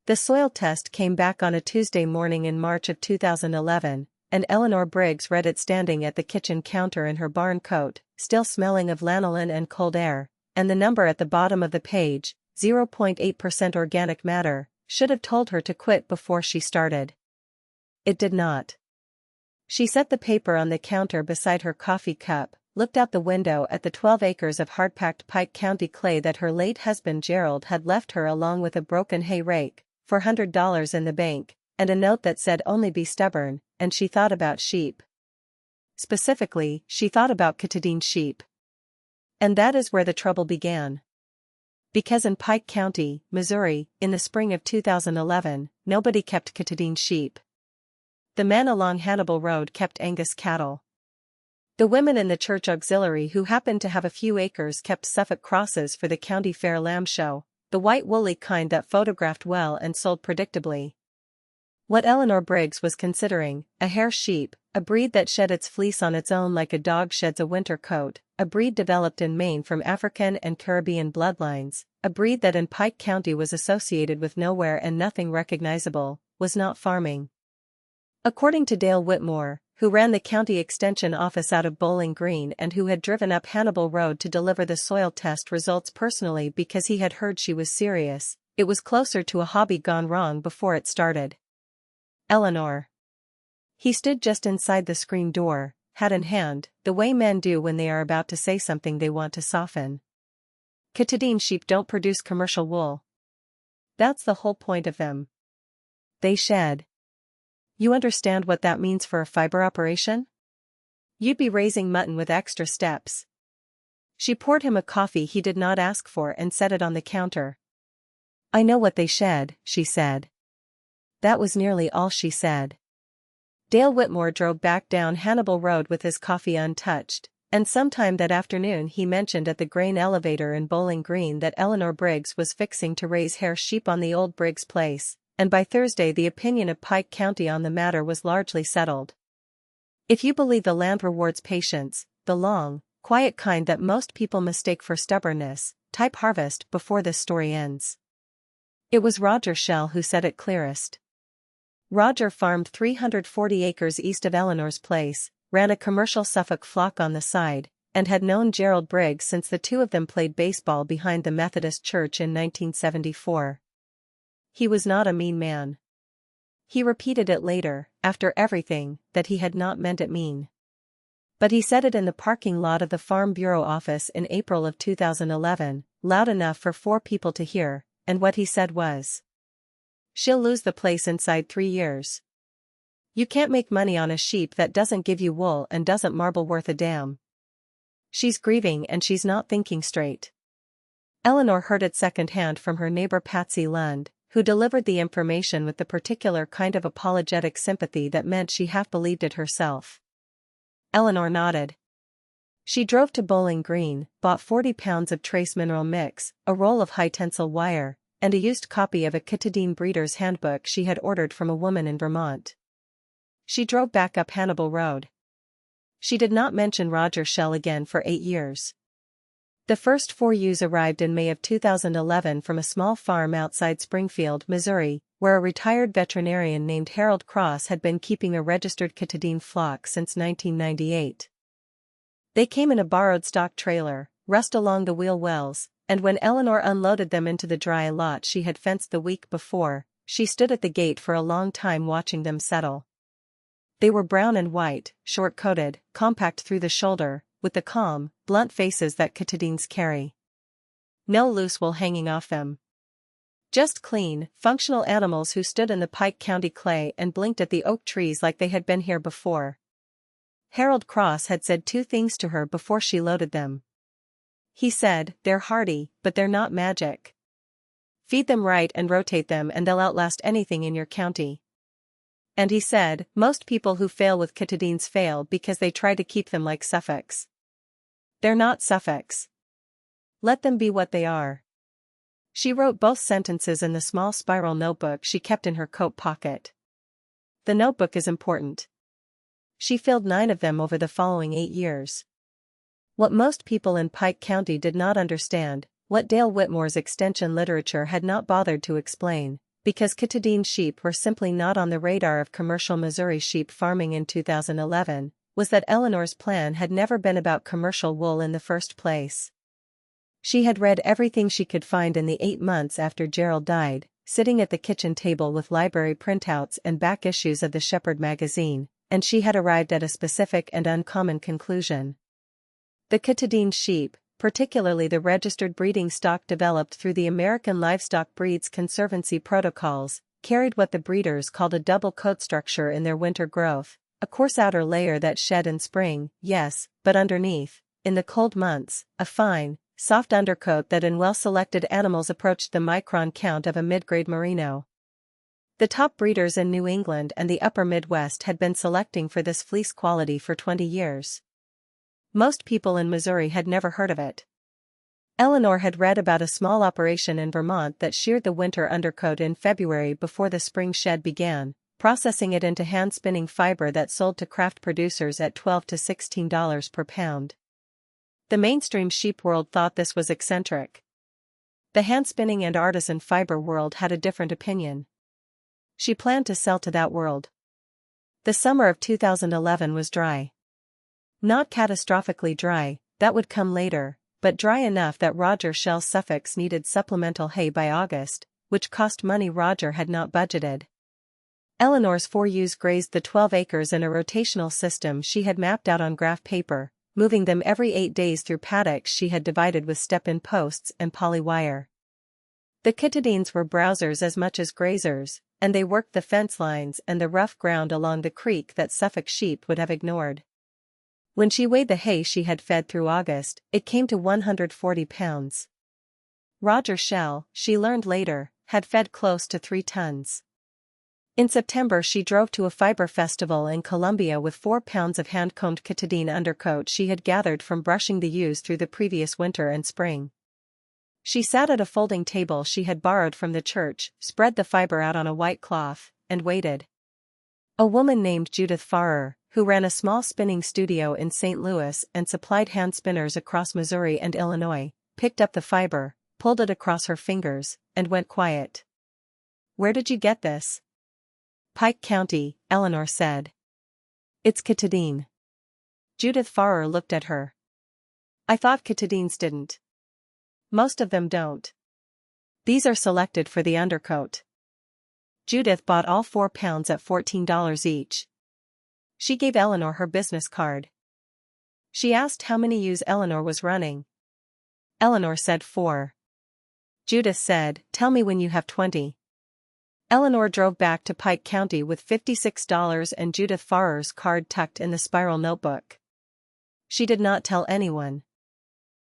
The soil test came back on a Tuesday morning in March of 2011, and Eleanor Briggs read it standing at the kitchen counter in her barn coat, still smelling of lanolin and cold air, and the number at the bottom of the page, 0.8% organic matter, should have told her to quit before she started. It did not. She set the paper on the counter beside her coffee cup, looked out the window at the 12 acres of hard-packed Pike County clay that her late husband Gerald had left her, along with a broken hay rake, $400 in the bank, and a note that said only be stubborn, and she thought about sheep. Specifically, she thought about Katahdin sheep. And that is where the trouble began. Because in Pike County, Missouri, in the spring of 2011, nobody kept Katahdin sheep. The men along Hannibal Road kept Angus cattle. The women in the church auxiliary who happened to have a few acres kept Suffolk crosses for the county fair lamb show, the white woolly kind that photographed well and sold predictably. What Eleanor Briggs was considering, a hair sheep, a breed that shed its fleece on its own like a dog sheds a winter coat, a breed developed in Maine from African and Caribbean bloodlines, a breed that in Pike County was associated with nowhere and nothing recognizable, was not farming. According to Dale Whitmore, who ran the county extension office out of Bowling Green and who had driven up Hannibal Road to deliver the soil test results personally because he had heard she was serious, it was closer to a hobby gone wrong before it started. Eleanor. He stood just inside the screen door, hat in hand, the way men do when they are about to say something they want to soften. Katahdin sheep don't produce commercial wool. That's the whole point of them. They shed. You understand what that means for a fiber operation? You'd be raising mutton with extra steps. She poured him a coffee he did not ask for and set it on the counter. I know what they shed, she said. That was nearly all she said. Dale Whitmore drove back down Hannibal Road with his coffee untouched, and sometime that afternoon he mentioned at the grain elevator in Bowling Green that Eleanor Briggs was fixing to raise hair sheep on the old Briggs place, and by Thursday the opinion of Pike County on the matter was largely settled. If you believe the land rewards patience, the long, quiet kind that most people mistake for stubbornness, type harvest before this story ends. It was Roger Shell who said it clearest. Roger farmed 340 acres east of Eleanor's place, ran a commercial Suffolk flock on the side, and had known Gerald Briggs since the two of them played baseball behind the Methodist Church in 1974. He was not a mean man. He repeated it later, after everything, that he had not meant it mean. But he said it in the parking lot of the Farm Bureau office in April of 2011, loud enough for 4 people to hear, and what he said was, "She'll lose the place inside 3 years. You can't make money on a sheep that doesn't give you wool and doesn't marble worth a damn. She's grieving and she's not thinking straight." Eleanor heard it secondhand from her neighbor Patsy Lund, who delivered the information with the particular kind of apologetic sympathy that meant she half believed it herself. Eleanor nodded. She drove to Bowling Green, bought 40 pounds of trace mineral mix, a roll of high-tensile wire, and a used copy of a Katahdin breeder's handbook she had ordered from a woman in Vermont. She drove back up Hannibal Road. She did not mention Roger Shell again for 8 years. The first 4 ewes arrived in May of 2011 from a small farm outside Springfield, Missouri, where a retired veterinarian named Harold Cross had been keeping a registered Katahdin flock since 1998. They came in a borrowed stock trailer, rust along the wheel wells, and when Eleanor unloaded them into the dry lot she had fenced the week before, she stood at the gate for a long time watching them settle. They were brown and white, short-coated, compact through the shoulder, with the calm, blunt faces that Katahdins carry. No loose wool hanging off them. Just clean, functional animals who stood in the Pike County clay and blinked at the oak trees like they had been here before. Harold Cross had said 2 things to her before she loaded them. He said, "They're hardy, but they're not magic. Feed them right and rotate them and they'll outlast anything in your county." And he said, "Most people who fail with Katahdins fail because they try to keep them like Suffolks. They're not Suffolks. Let them be what they are." She wrote both sentences in the small spiral notebook she kept in her coat pocket. The notebook is important. She filled 9 of them over the following 8 years. What most people in Pike County did not understand, what Dale Whitmore's extension literature had not bothered to explain, because Katahdin sheep were simply not on the radar of commercial Missouri sheep farming in 2011, was that Eleanor's plan had never been about commercial wool in the first place. She had read everything she could find in the 8 months after Gerald died, sitting at the kitchen table with library printouts and back issues of the Shepherd magazine, and she had arrived at a specific and uncommon conclusion. The Katahdin sheep, particularly the registered breeding stock developed through the American Livestock Breeds Conservancy protocols, carried what the breeders called a double coat structure in their winter growth, a coarse outer layer that shed in spring, yes, but underneath, in the cold months, a fine, soft undercoat that in well-selected animals approached the micron count of a mid-grade merino. The top breeders in New England and the upper Midwest had been selecting for this fleece quality for 20 years. Most people in Missouri had never heard of it. Eleanor had read about a small operation in Vermont that sheared the winter undercoat in February before the spring shed began, processing it into hand-spinning fiber that sold to craft producers at $12 to $16 per pound. The mainstream sheep world thought this was eccentric. The hand-spinning and artisan fiber world had a different opinion. She planned to sell to that world. The summer of 2011 was dry. Not catastrophically dry, that would come later, but dry enough that Roger Shell's Suffolks needed supplemental hay by August, which cost money Roger had not budgeted. Eleanor's 4 ewes grazed the 12 acres in a rotational system she had mapped out on graph paper, moving them every 8 days through paddocks she had divided with step-in posts and poly wire. The Katahdins were browsers as much as grazers, and they worked the fence lines and the rough ground along the creek that Suffolk sheep would have ignored. When she weighed the hay she had fed through August, it came to 140 pounds. Roger Shell, she learned later, had fed close to 3 tons. In September she drove to a fiber festival in Columbia with 4 pounds of hand-combed Katahdin undercoat she had gathered from brushing the ewes through the previous winter and spring. She sat at a folding table she had borrowed from the church, spread the fiber out on a white cloth, and waited. A woman named Judith Farrer, who ran a small spinning studio in St. Louis and supplied hand spinners across Missouri and Illinois, picked up the fiber, pulled it across her fingers, and went quiet. "Where did you get this?" "Pike County," Eleanor said. "It's Katahdin." Judith Farrer looked at her. "I thought Katahdins didn't." "Most of them don't. These are selected for the undercoat." Judith bought all 4 pounds at $14 each. She gave Eleanor her business card. She asked how many ewes Eleanor was running. Eleanor said 4. Judith said, "Tell me when you have 20. Eleanor drove back to Pike County with $56 and Judith Farrer's card tucked in the spiral notebook. She did not tell anyone.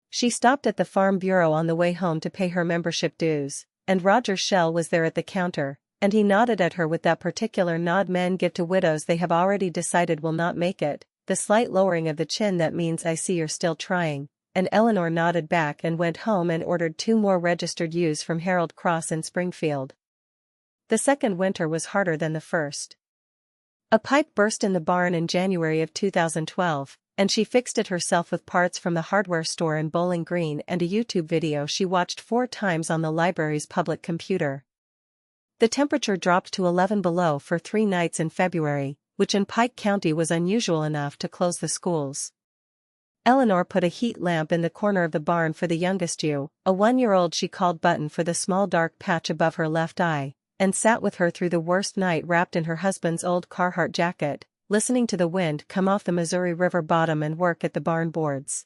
She stopped at the Farm Bureau on the way home to pay her membership dues, and Roger Shell was there at the counter, and he nodded at her with that particular nod men give to widows they have already decided will not make it, the slight lowering of the chin that means "I see you're still trying," and Eleanor nodded back and went home and ordered 2 more registered ewes from Harold Cross in Springfield. The second winter was harder than the first. A pipe burst in the barn in January of 2012, and she fixed it herself with parts from the hardware store in Bowling Green and a YouTube video she watched 4 times on the library's public computer. The temperature dropped to 11 below for 3 nights in February, which in Pike County was unusual enough to close the schools. Eleanor put a heat lamp in the corner of the barn for the youngest ewe, a 1-year-old she called Button for the small dark patch above her left eye, and sat with her through the worst night wrapped in her husband's old Carhartt jacket, listening to the wind come off the Missouri River bottom and work at the barn boards.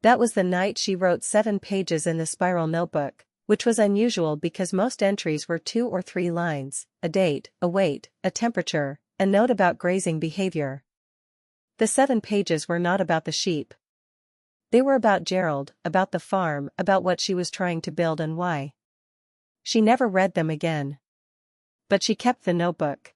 That was the night she wrote 7 pages in the spiral notebook, which was unusual because most entries were 2 or 3 lines, a date, a weight, a temperature, a note about grazing behavior. The 7 pages were not about the sheep. They were about Gerald, about the farm, about what she was trying to build and why. She never read them again. But she kept the notebook.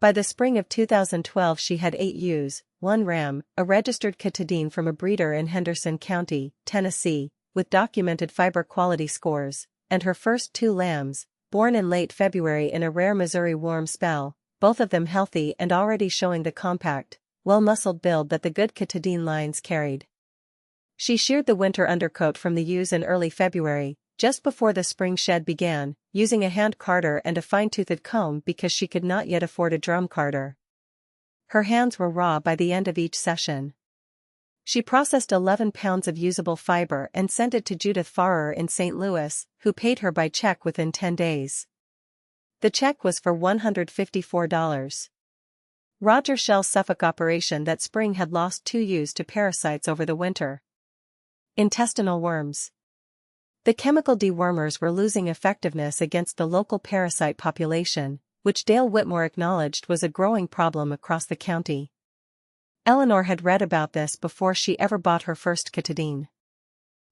By the spring of 2012 she had 8 ewes, 1 ram, a registered Katahdin from a breeder in Henderson County, Tennessee, with documented fiber quality scores, and her first 2 lambs, born in late February in a rare Missouri warm spell, both of them healthy and already showing the compact, well-muscled build that the good Katahdin lines carried. She sheared the winter undercoat from the ewes in early February, just before the spring shed began, using a hand carder and a fine-toothed comb because she could not yet afford a drum carder. Her hands were raw by the end of each session. She processed 11 pounds of usable fiber and sent it to Judith Farrer in St. Louis, who paid her by check within 10 days. The check was for $154. Roger Shell's Suffolk operation that spring had lost 2 ewes to parasites over the winter. Intestinal worms. The chemical dewormers were losing effectiveness against the local parasite population, which Dale Whitmore acknowledged was a growing problem across the county. Eleanor had read about this before she ever bought her first Katahdin.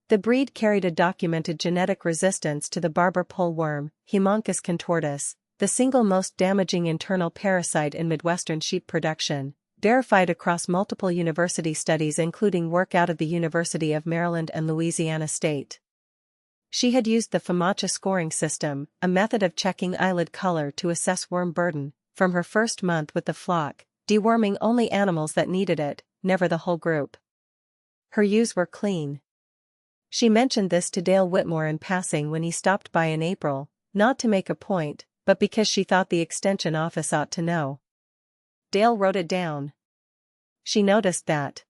The breed carried a documented genetic resistance to the barber pole worm, Haemonchus contortus, the single most damaging internal parasite in Midwestern sheep production, verified across multiple university studies including work out of the University of Maryland and Louisiana State. She had used the FAMACHA scoring system, a method of checking eyelid color to assess worm burden, from her first month with the flock, deworming only animals that needed it, never the whole group. Her ewes were clean. She mentioned this to Dale Whitmore in passing when he stopped by in April, not to make a point, but because she thought the extension office ought to know. Dale wrote it down. She noticed that.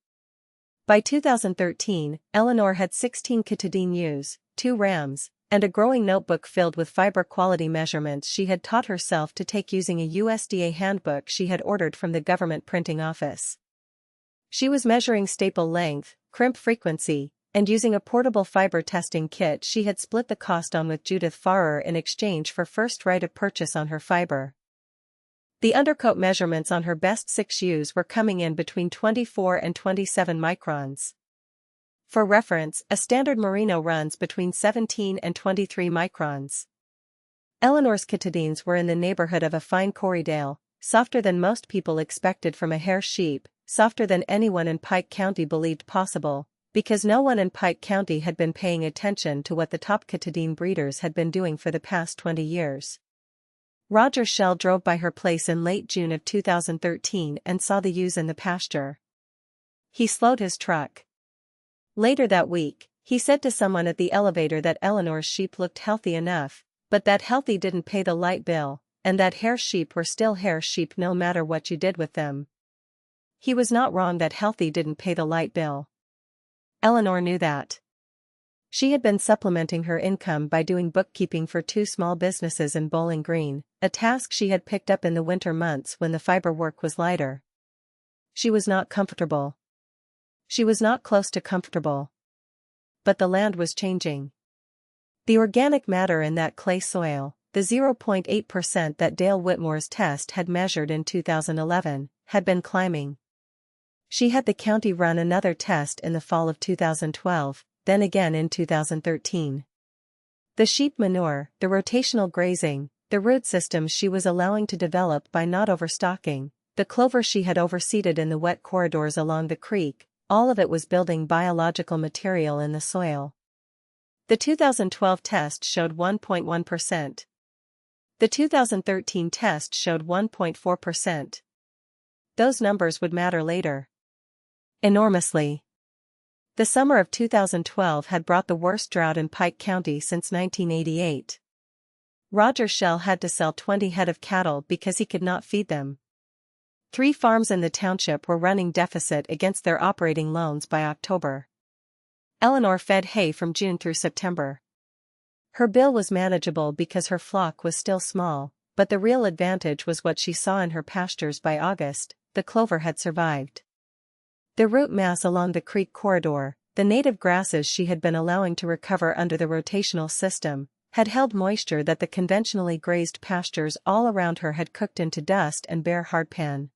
By 2013, Eleanor had 16 Katahdin ewes, 2 rams, and a growing notebook filled with fiber quality measurements she had taught herself to take using a USDA handbook she had ordered from the government printing office. She was measuring staple length, crimp frequency, and using a portable fiber testing kit she had split the cost on with Judith Farrer in exchange for first right of purchase on her fiber. The undercoat measurements on her best 6 ewes were coming in between 24 and 27 microns. For reference, a standard merino runs between 17 and 23 microns. Eleanor's Katahdins were in the neighborhood of a fine Corriedale, softer than most people expected from a hair sheep, softer than anyone in Pike County believed possible, because no one in Pike County had been paying attention to what the top Katahdin breeders had been doing for the past 20 years. Roger Shell drove by her place in late June of 2013 and saw the ewes in the pasture. He slowed his truck. Later that week, he said to someone at the elevator that Eleanor's sheep looked healthy enough, but that healthy didn't pay the light bill, and that hair sheep were still hair sheep no matter what you did with them. He was not wrong that healthy didn't pay the light bill. Eleanor knew that. She had been supplementing her income by doing bookkeeping for 2 small businesses in Bowling Green, a task she had picked up in the winter months when the fiber work was lighter. She was not comfortable. She was not close to comfortable. But the land was changing. The organic matter in that clay soil, the 0.8% that Dale Whitmore's test had measured in 2011, had been climbing. She had the county run another test in the fall of 2012, then again in 2013. The sheep manure, the rotational grazing, the root systems she was allowing to develop by not overstocking, the clover she had overseeded in the wet corridors along the creek, all of it was building biological material in the soil. The 2012 test showed 1.1%. The 2013 test showed 1.4%. Those numbers would matter later. Enormously. The summer of 2012 had brought the worst drought in Pike County since 1988. Roger Shell had to sell 20 head of cattle because he could not feed them. 3 farms in the township were running deficit against their operating loans by October. Eleanor fed hay from June through September. Her bill was manageable because her flock was still small, but the real advantage was what she saw in her pastures by August. The clover had survived. The root mass along the creek corridor, the native grasses she had been allowing to recover under the rotational system, had held moisture that the conventionally grazed pastures all around her had cooked into dust and bare hardpan.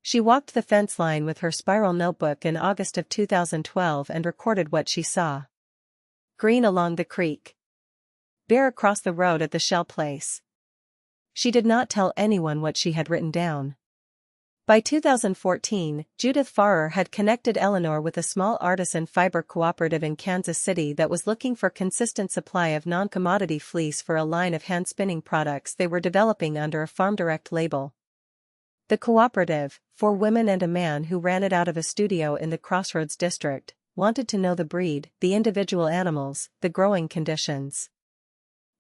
She walked the fence line with her spiral notebook in August of 2012 and recorded what she saw. Green along the creek. Bare across the road at the Shell place. She did not tell anyone what she had written down. By 2014, Judith Farrer had connected Eleanor with a small artisan fiber cooperative in Kansas City that was looking for consistent supply of non-commodity fleece for a line of hand-spinning products they were developing under a Farm Direct label. The cooperative, 4 women and a man who ran it out of a studio in the Crossroads district, wanted to know the breed, the individual animals, the growing conditions.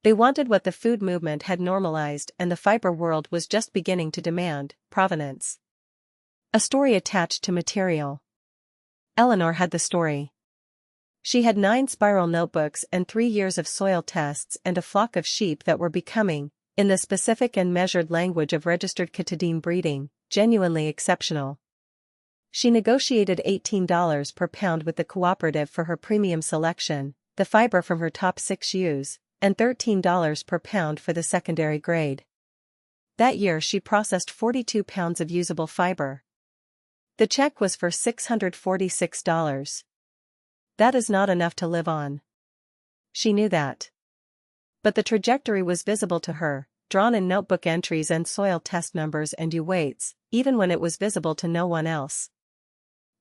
They wanted what the food movement had normalized and the fiber world was just beginning to demand: provenance. A story attached to material. Eleanor had the story. She had 9 spiral notebooks and 3 years of soil tests and a flock of sheep that were becoming, in the specific and measured language of registered Katahdin breeding, genuinely exceptional. She negotiated $18 per pound with the cooperative for her premium selection, the fiber from her top 6 ewes, and $13 per pound for the secondary grade. That year she processed 42 pounds of usable fiber. The check was for $646. That is not enough to live on. She knew that. But the trajectory was visible to her, drawn in notebook entries and soil test numbers and ewe weights, even when it was visible to no one else.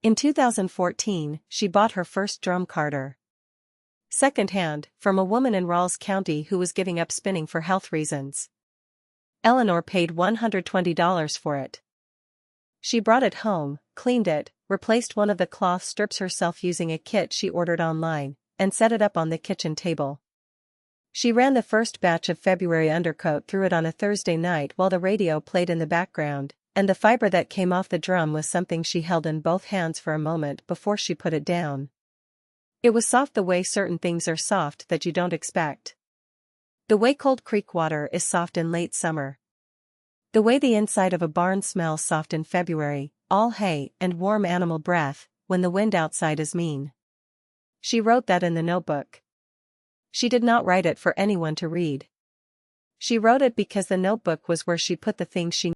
In 2014, she bought her first drum carder. Second-hand, from a woman in Rawls County who was giving up spinning for health reasons. Eleanor paid $120 for it. She brought it home, cleaned it, replaced one of the cloth strips herself using a kit she ordered online, and set it up on the kitchen table. She ran the first batch of February undercoat through it on a Thursday night while the radio played in the background, and the fiber that came off the drum was something she held in both hands for a moment before she put it down. It was soft the way certain things are soft that you don't expect. The way cold creek water is soft in late summer. The way the inside of a barn smells soft in February, all hay and warm animal breath, when the wind outside is mean. She wrote that in the notebook. She did not write it for anyone to read. She wrote it because the notebook was where she put the things she